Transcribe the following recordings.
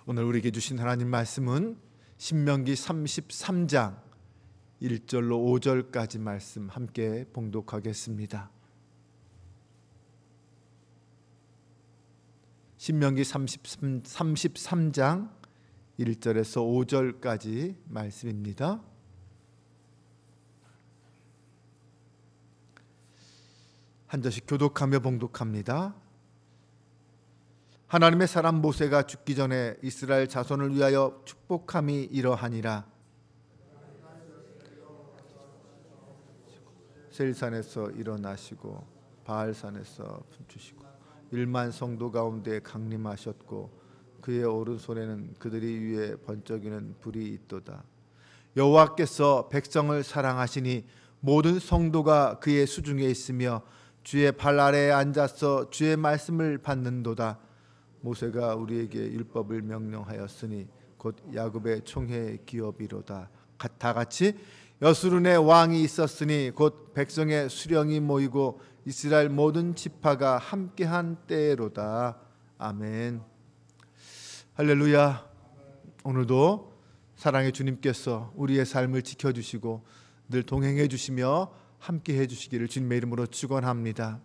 오늘 우리에게 주신 하나님 말씀은 신명기 33장 1절로 5절까지 말씀 함께 봉독하겠습니다. 신명기 33장 1절에서 5절까지 말씀입니다. 한 절씩 교독하며 봉독합니다. 하나님의 사람 모세가 죽기 전에 이스라엘 자손을 위하여 축복함이 이러하니라. 셀산에서 일어나시고 바알산에서 춤추시고 1만 성도 가운데 강림하셨고 그의 오른손에는 그들이 위에 번쩍이는 불이 있도다. 여호와께서 백성을 사랑하시니 모든 성도가 그의 수중에 있으며 주의 발 아래에 앉아서 주의 말씀을 받는도다. 모세가 우리에게 율법을 명령하였으니 곧 야곱의 총회의 기업이로다. 다 같이 여수룬의 왕이 있었으니 곧 백성의 수령이 모이고 이스라엘 모든 지파가 함께한 때로다. 아멘. 할렐루야. 오늘도 사랑의 주님께서 우리의 삶을 지켜주시고 늘 동행해 주시며 함께해 주시기를 주님의 이름으로 축원합니다.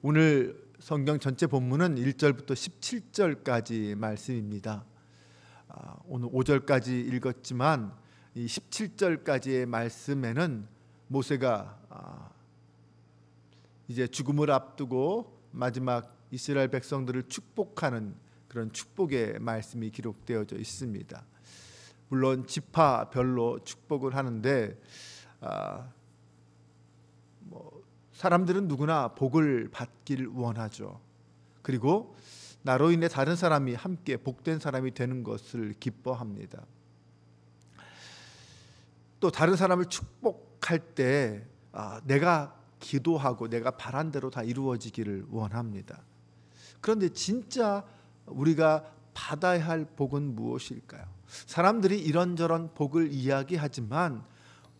오늘 성경 전체 본문은 1절부터 17절까지 말씀입니다. 오늘 5절까지 읽었지만 이 17절까지의 말씀에는 모세가 이제 죽음을 앞두고 마지막 이스라엘 백성들을 축복하는 그런 축복의 말씀이 기록되어져 있습니다. 물론 지파별로 축복을 하는데 사람들은 누구나 복을 받길 원하죠. 그리고 나로 인해 다른 사람이 함께 복된 사람이 되는 것을 기뻐합니다. 또 다른 사람을 축복할 때 내가 기도하고 내가 바란 대로 다 이루어지기를 원합니다. 그런데 진짜 우리가 받아야 할 복은 무엇일까요? 사람들이 이런저런 복을 이야기하지만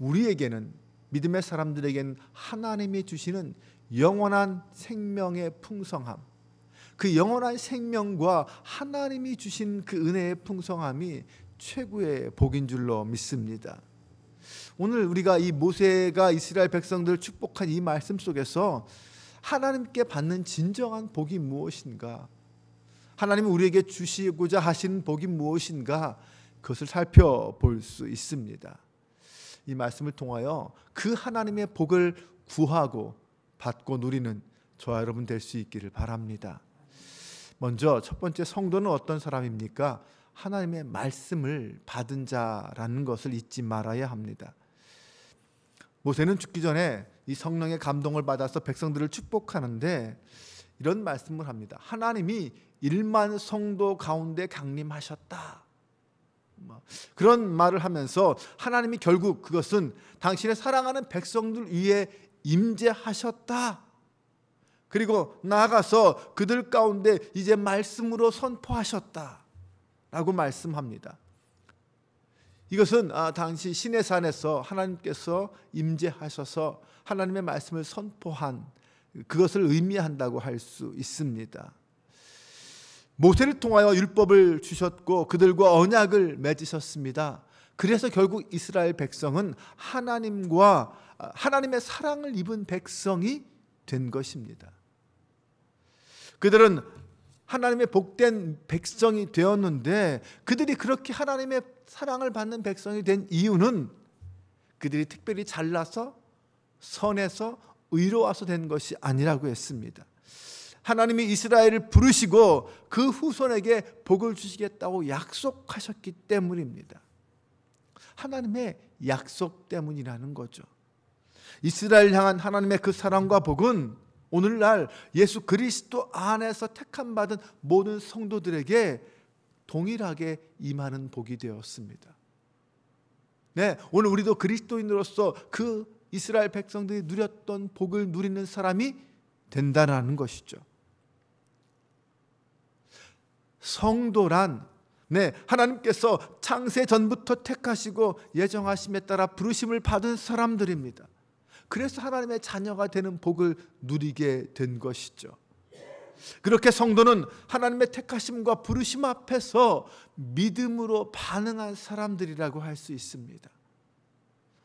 우리에게는, 믿음의 사람들에게는 하나님이 주시는 영원한 생명의 풍성함, 그 영원한 생명과 하나님이 주신 그 은혜의 풍성함이 최고의 복인 줄로 믿습니다. 오늘 우리가 이 모세가 이스라엘 백성들을 축복한 이 말씀 속에서 하나님께 받는 진정한 복이 무엇인가, 하나님이 우리에게 주시고자 하시는 복이 무엇인가, 그것을 살펴볼 수 있습니다. 이 말씀을 통하여 그 하나님의 복을 구하고 받고 누리는 저와 여러분 될 수 있기를 바랍니다. 먼저 첫 번째, 성도는 어떤 사람입니까? 하나님의 말씀을 받은 자라는 것을 잊지 말아야 합니다. 모세는 죽기 전에 이 성령의 감동을 받아서 백성들을 축복하는데 이런 말씀을 합니다. 하나님이 1만 성도 가운데 강림하셨다. 그런 말을 하면서 하나님이 결국 그것은 당신의 사랑하는 백성들 위에 임재하셨다. 그리고 나아가서 그들 가운데 이제 말씀으로 선포하셨다 라고 말씀합니다. 이것은 당시 시내산에서 하나님께서 임재하셔서 하나님의 말씀을 선포한 그것을 의미한다고 할 수 있습니다. 모세를 통하여 율법을 주셨고 그들과 언약을 맺으셨습니다. 그래서 결국 이스라엘 백성은 하나님의 사랑을 입은 백성이 된 것입니다. 그들은 하나님의 복된 백성이 되었는데 그들이 그렇게 하나님의 사랑을 받는 백성이 된 이유는 그들이 특별히 잘나서 선해서 의로워서 된 것이 아니라고 했습니다. 하나님이 이스라엘을 부르시고 그 후손에게 복을 주시겠다고 약속하셨기 때문입니다. 하나님의 약속 때문이라는 거죠. 이스라엘 향한 하나님의 그 사랑과 복은 오늘날 예수 그리스도 안에서 택함 받은 모든 성도들에게 동일하게 임하는 복이 되었습니다. 네, 오늘 우리도 그리스도인으로서 그 이스라엘 백성들이 누렸던 복을 누리는 사람이 된다는 것이죠. 성도란 하나님께서 창세 전부터 택하시고 예정하심에 따라 부르심을 받은 사람들입니다. 그래서 하나님의 자녀가 되는 복을 누리게 된 것이죠. 그렇게 성도는 하나님의 택하심과 부르심 앞에서 믿음으로 반응한 사람들이라고 할 수 있습니다.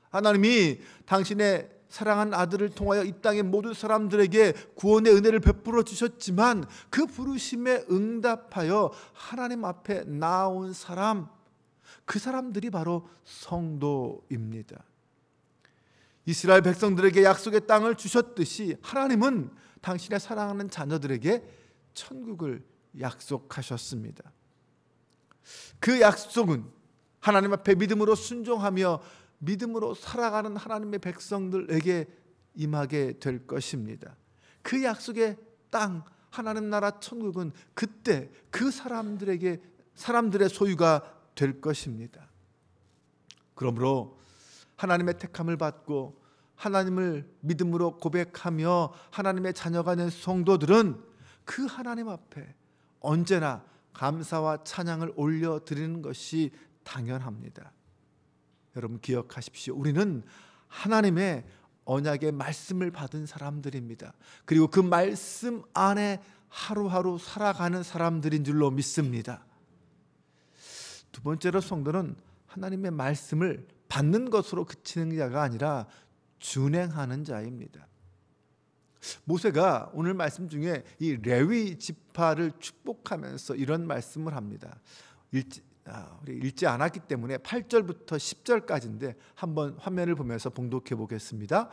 하나님이 당신의 사랑한 아들을 통하여 이 땅의 모든 사람들에게 구원의 은혜를 베풀어 주셨지만 그 부르심에 응답하여 하나님 앞에 나온 사람, 그 사람들이 바로 성도입니다. 이스라엘 백성들에게 약속의 땅을 주셨듯이 하나님은 당신의 사랑하는 자녀들에게 천국을 약속하셨습니다. 그 약속은 하나님 앞에 믿음으로 순종하며 믿음으로 살아가는 하나님의 백성들에게 임하게 될 것입니다. 그 약속의 땅, 하나님 나라 천국은 그때 그 사람들의 소유가 될 것입니다. 그러므로 하나님의 택함을 받고 하나님을 믿음으로 고백하며 하나님의 자녀가 된 성도들은 그 하나님 앞에 언제나 감사와 찬양을 올려드리는 것이 당연합니다. 여러분 기억하십시오. 우리는 하나님의 언약의 말씀을 받은 사람들입니다. 그리고 그 말씀 안에 하루하루 살아가는 사람들인 줄로 믿습니다. 두 번째로 성도는 하나님의 말씀을 받는 것으로 그치는 자가 아니라 준행하는 자입니다. 모세가 오늘 말씀 중에 이 레위 지파를 축복하면서 이런 말씀을 합니다. 우리 읽지 않았기 때문에 8절부터 10절까지인데 한번 화면을 보면서 봉독해 보겠습니다.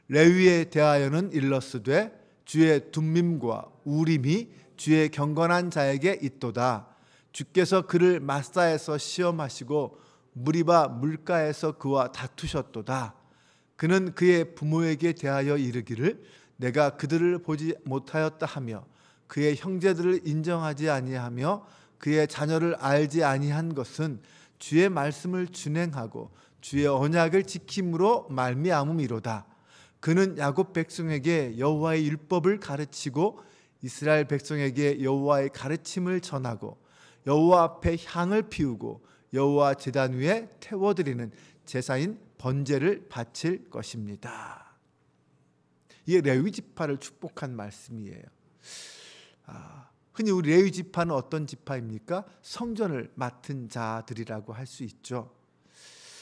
레위에 대하여는 일러스되 주의 둠밈과 우림이 주의 경건한 자에게 있도다. 주께서 그를 마사에서 시험하시고 무리바 물가에서 그와 다투셨도다. 그는 그의 부모에게 대하여 이르기를 내가 그들을 보지 못하였다 하며 그의 형제들을 인정하지 아니하며 그의 자녀를 알지 아니한 것은 주의 말씀을 준행하고 주의 언약을 지킴으로 말미암음이로다. 그는 야곱 백성에게 여호와의 율법을 가르치고 이스라엘 백성에게 여호와의 가르침을 전하고 여호와 앞에 향을 피우고 여호와 제단 위에 태워드리는 제사인 번제를 바칠 것입니다. 이게 레위 지파를 축복한 말씀이에요. 흔히 우리 레위 지파는 어떤 지파입니까? 성전을 맡은 자들이라고 할 수 있죠.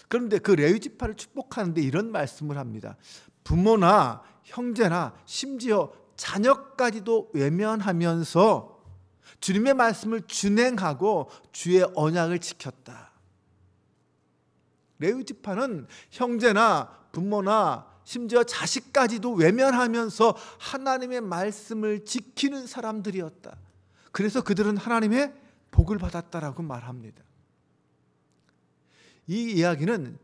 그런데 그 레위 지파를 축복하는데 이런 말씀을 합니다. 부모나 형제나 심지어 자녀까지도 외면하면서 주님의 말씀을 준행하고 주의 언약을 지켰다. 레위 지파는 형제나 부모나 심지어 자식까지도 외면하면서 하나님의 말씀을 지키는 사람들이었다. 그래서 그들은 하나님의 복을 받았다라고 말합니다. 이 이야기는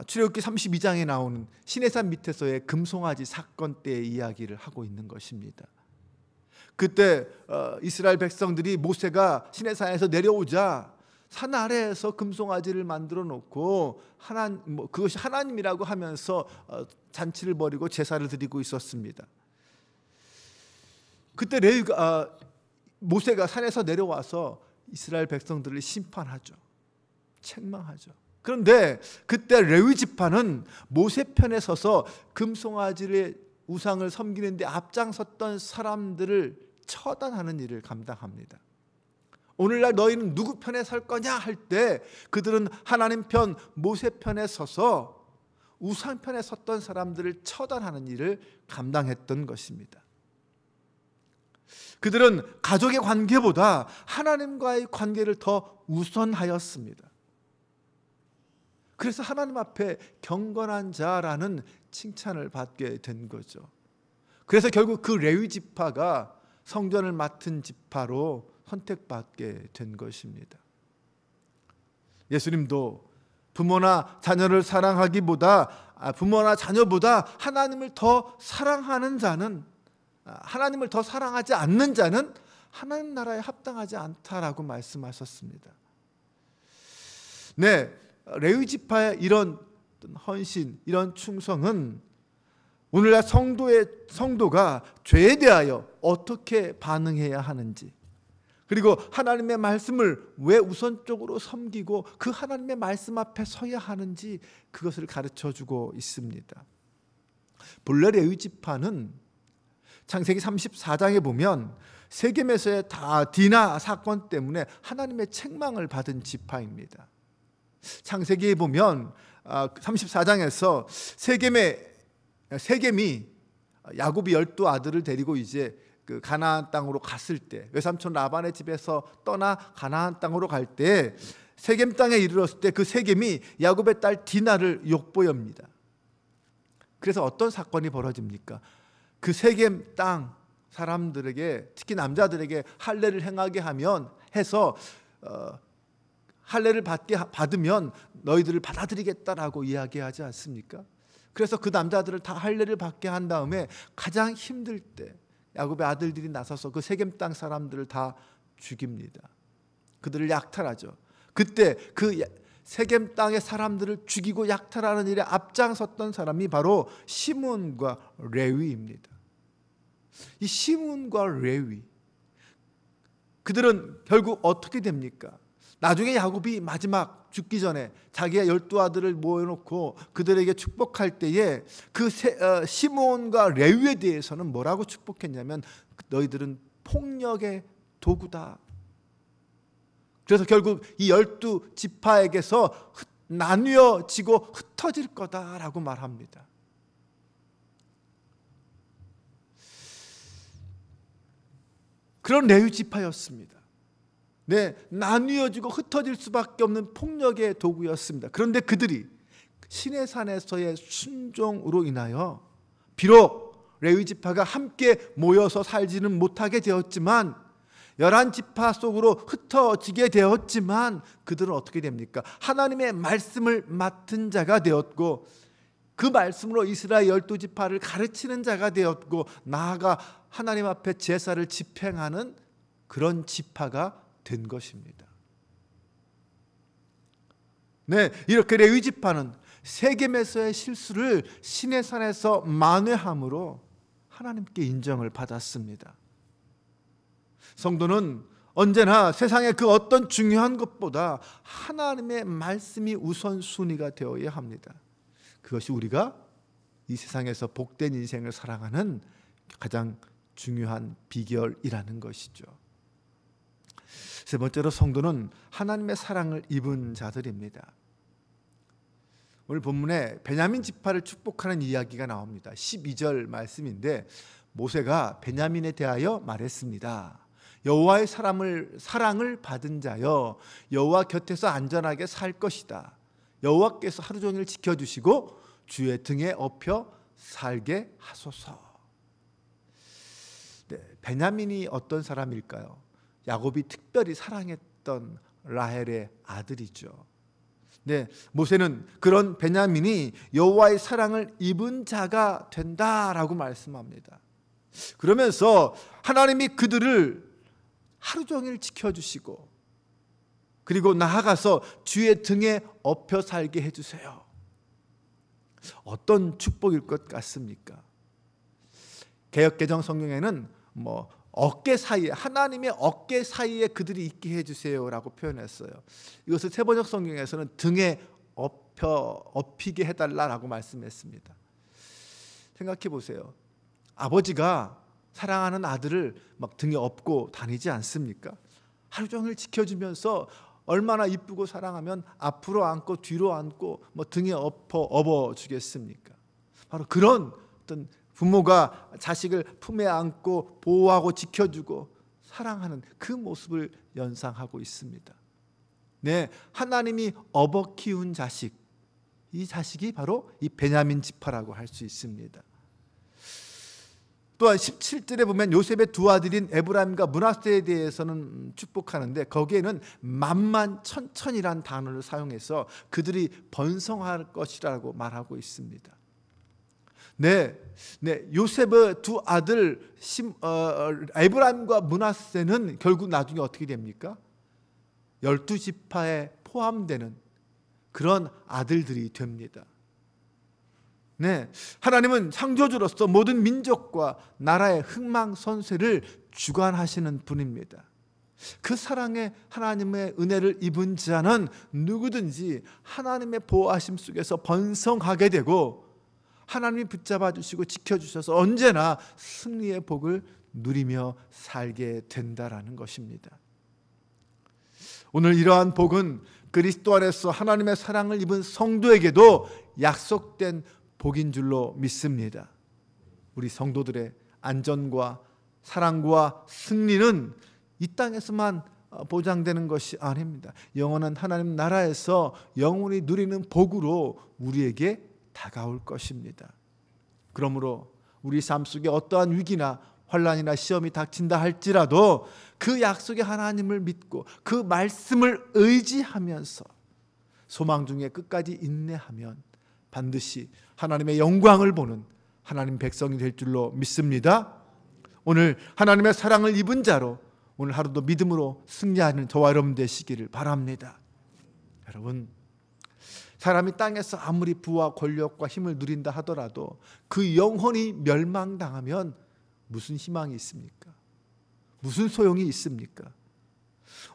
출애굽기 32장에 나오는 시내산 밑에서의 금송아지 사건 때의 이야기를 하고 있는 것입니다. 그때 이스라엘 백성들이 모세가 시내산에서 내려오자 산 아래에서 금송아지를 만들어 놓고 그것이 하나님이라고 하면서 잔치를 벌이고 제사를 드리고 있었습니다. 그때 모세가 산에서 내려와서 이스라엘 백성들을 심판하죠. 책망하죠. 그런데 그때 레위 지파는 모세 편에 서서 금송아지의 우상을 섬기는 데 앞장섰던 사람들을 처단하는 일을 감당합니다. 오늘날 너희는 누구 편에 설 거냐 할 때 그들은 하나님 편 모세 편에 서서 우상 편에 섰던 사람들을 처단하는 일을 감당했던 것입니다. 그들은 가족의 관계보다 하나님과의 관계를 더 우선하였습니다. 그래서 하나님 앞에 경건한 자라는 칭찬을 받게 된 거죠. 그래서 결국 그 레위 지파가 성전을 맡은 지파로 선택받게 된 것입니다. 예수님도 부모나 자녀를 사랑하기보다 부모나 자녀보다 하나님을 더 사랑하는 자는 하나님을 더 사랑하지 않는 자는 하나님 나라에 합당하지 않다라고 말씀하셨습니다. 네, 레위 지파의 이런 헌신, 이런 충성은 오늘날 성도가 죄에 대하여 어떻게 반응해야 하는지, 그리고 하나님의 말씀을 왜 우선적으로 섬기고 그 하나님의 말씀 앞에 서야 하는지 그것을 가르쳐주고 있습니다. 본래 레위 지파는 창세기 34장에 보면 세겜에서의 다 디나 사건 때문에 하나님의 책망을 받은 지파입니다. 창세기에 보면 34장에서 세겜이 야곱이 12 아들을 데리고 이제 그 가나안 땅으로 갔을 때, 외삼촌 라반의 집에서 떠나 가나안 땅으로 갈 때 세겜 땅에 이르렀을 때 그 세겜이 야곱의 딸 디나를 욕보입니다. 그래서 어떤 사건이 벌어집니까? 그 세겜 땅 사람들에게, 특히 남자들에게 할례를 행하게 하면 해서 할례를 받으면 너희들을 받아들이겠다라고 이야기하지 않습니까? 그래서 그 남자들을 다 할례를 받게 한 다음에 가장 힘들 때 야곱의 아들들이 나서서 그 세겜 땅 사람들을 다 죽입니다. 그들을 약탈하죠. 그때 그 세겜 땅의 사람들을 죽이고 약탈하는 일에 앞장섰던 사람이 바로 시므온과 레위입니다. 이 시므온과 레위, 그들은 결국 어떻게 됩니까? 나중에 야곱이 마지막 죽기 전에 자기의 12 아들을 모여놓고 그들에게 축복할 때에 그 시므온과 레위에 대해서는 뭐라고 축복했냐면 너희들은 폭력의 도구다. 그래서 결국 이 12지파에게서 나뉘어지고 흩어질 거다라고 말합니다. 그런 레위 지파였습니다. 네, 나뉘어지고 흩어질 수밖에 없는 폭력의 도구였습니다. 그런데 그들이 시내산에서의 순종으로 인하여 비록 레위 지파가 함께 모여서 살지는 못하게 되었지만 11지파 속으로 흩어지게 되었지만 그들은 어떻게 됩니까? 하나님의 말씀을 맡은 자가 되었고 그 말씀으로 이스라엘 12지파를 가르치는 자가 되었고 나아가 하나님 앞에 제사를 집행하는 그런 지파가 된 것입니다. 네, 이렇게 레위 지파는 세겜에서의 실수를 시내산에서 만회함으로 하나님께 인정을 받았습니다. 성도는 언제나 세상의 그 어떤 중요한 것보다 하나님의 말씀이 우선순위가 되어야 합니다. 그것이 우리가 이 세상에서 복된 인생을 살아가는 가장 중요한 비결이라는 것이죠. 세 번째로 성도는 하나님의 사랑을 입은 자들입니다. 오늘 본문에 베냐민 지파를 축복하는 이야기가 나옵니다. 12절 말씀인데 모세가 베냐민에 대하여 말했습니다. 여호와의 사랑을 받은 자여, 여호와 곁에서 안전하게 살 것이다. 여호와께서 하루 종일 지켜주시고 주의 등에 업혀 살게 하소서. 네, 베냐민이 어떤 사람일까요? 야곱이 특별히 사랑했던 라헬의 아들이죠. 네, 모세는 그런 베냐민이 여호와의 사랑을 입은 자가 된다라고 말씀합니다. 그러면서 하나님이 그들을 하루 종일 지켜주시고 그리고 나아가서 주의 등에 업혀 살게 해주세요. 어떤 축복일 것 같습니까? 개역개정 성경에는 어깨 사이에, 하나님의 어깨 사이에 그들이 있게 해주세요라고 표현했어요. 이것을 세번역 성경에서는 등에 업히게 해달라라고 말씀했습니다. 생각해 보세요. 아버지가 사랑하는 아들을 막 등에 업고 다니지 않습니까? 하루 종일 지켜주면서 얼마나 이쁘고 사랑하면 앞으로 안고 뒤로 안고 등에 업어주겠습니까? 바로 그런 어떤 부모가 자식을 품에 안고 보호하고 지켜주고 사랑하는 그 모습을 연상하고 있습니다. 네, 하나님이 업어 키운 자식, 이 자식이 바로 이 베냐민 지파라고 할 수 있습니다. 또한 17절에 보면 요셉의 두 아들인 에브라임과 므낫세에 대해서는 축복하는데 거기에는 만만천천이란 단어를 사용해서 그들이 번성할 것이라고 말하고 있습니다. 네, 요셉의 두 아들 에브라임과 므낫세는 결국 나중에 어떻게 됩니까? 12지파에 포함되는 그런 아들들이 됩니다. 네, 하나님은 창조주로서 모든 민족과 나라의 흥망선쇠를 주관하시는 분입니다. 그 사랑에 하나님의 은혜를 입은 자는 누구든지 하나님의 보호하심 속에서 번성하게 되고 하나님이 붙잡아 주시고 지켜주셔서 언제나 승리의 복을 누리며 살게 된다라는 것입니다. 오늘 이러한 복은 그리스도 안에서 하나님의 사랑을 입은 성도에게도 약속된 복인 줄로 믿습니다. 우리 성도들의 안전과 사랑과 승리는 이 땅에서만 보장되는 것이 아닙니다. 영원한 하나님 나라에서 영원히 누리는 복으로 우리에게 다가올 것입니다. 그러므로 우리 삶 속에 어떠한 위기나 환난이나 시험이 닥친다 할지라도 그 약속의 하나님을 믿고 그 말씀을 의지하면서 소망 중에 끝까지 인내하면 반드시 하나님의 영광을 보는 하나님 백성이 될 줄로 믿습니다. 오늘 하나님의 사랑을 입은 자로 오늘 하루도 믿음으로 승리하는 저와 여러분 되시기를 바랍니다. 여러분, 사람이 땅에서 아무리 부와 권력과 힘을 누린다 하더라도 그 영혼이 멸망당하면 무슨 희망이 있습니까? 무슨 소용이 있습니까?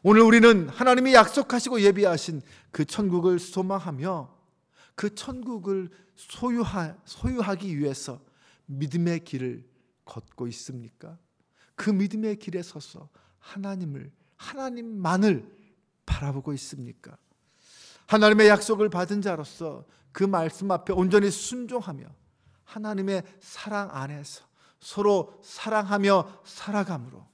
오늘 우리는 하나님이 약속하시고 예비하신 그 천국을 소망하며 그 천국을 소유하기 위해서 믿음의 길을 걷고 있습니까? 그 믿음의 길에 서서 하나님만을 바라보고 있습니까? 하나님의 약속을 받은 자로서 그 말씀 앞에 온전히 순종하며 하나님의 사랑 안에서 서로 사랑하며 살아감으로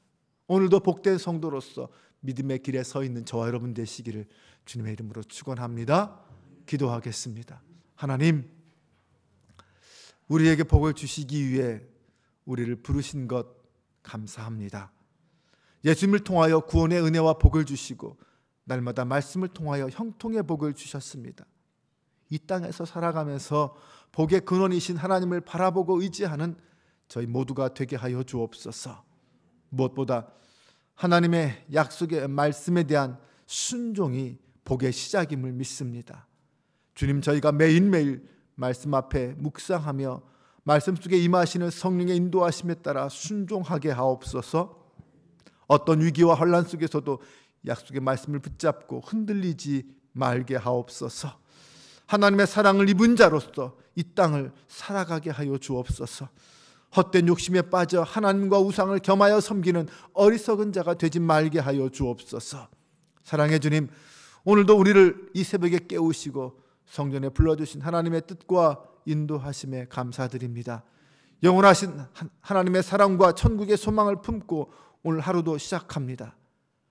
오늘도 복된 성도로서 믿음의 길에 서 있는 저와 여러분 되시기를 주님의 이름으로 축원합니다. 기도하겠습니다. 하나님, 우리에게 복을 주시기 위해 우리를 부르신 것 감사합니다. 예수님을 통하여 구원의 은혜와 복을 주시고 날마다 말씀을 통하여 형통의 복을 주셨습니다. 이 땅에서 살아가면서 복의 근원이신 하나님을 바라보고 의지하는 저희 모두가 되게 하여 주옵소서. 무엇보다 하나님의 약속의 말씀에 대한 순종이 복의 시작임을 믿습니다. 주님, 저희가 매일매일 말씀 앞에 묵상하며 말씀 속에 임하시는 성령의 인도하심에 따라 순종하게 하옵소서. 어떤 위기와 혼란 속에서도 약속의 말씀을 붙잡고 흔들리지 말게 하옵소서. 하나님의 사랑을 입은 자로서 이 땅을 살아가게 하여 주옵소서. 헛된 욕심에 빠져 하나님과 우상을 겸하여 섬기는 어리석은 자가 되지 말게 하여 주옵소서. 사랑의 주님, 오늘도 우리를 이 새벽에 깨우시고 성전에 불러주신 하나님의 뜻과 인도하심에 감사드립니다. 영원하신 하나님의 사랑과 천국의 소망을 품고 오늘 하루도 시작합니다.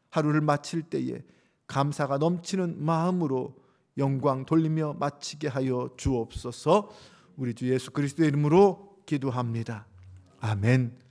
하루를 마칠 때에 감사가 넘치는 마음으로 영광 돌리며 마치게 하여 주옵소서. 우리 주 예수 그리스도의 이름으로 기도합니다. 아멘.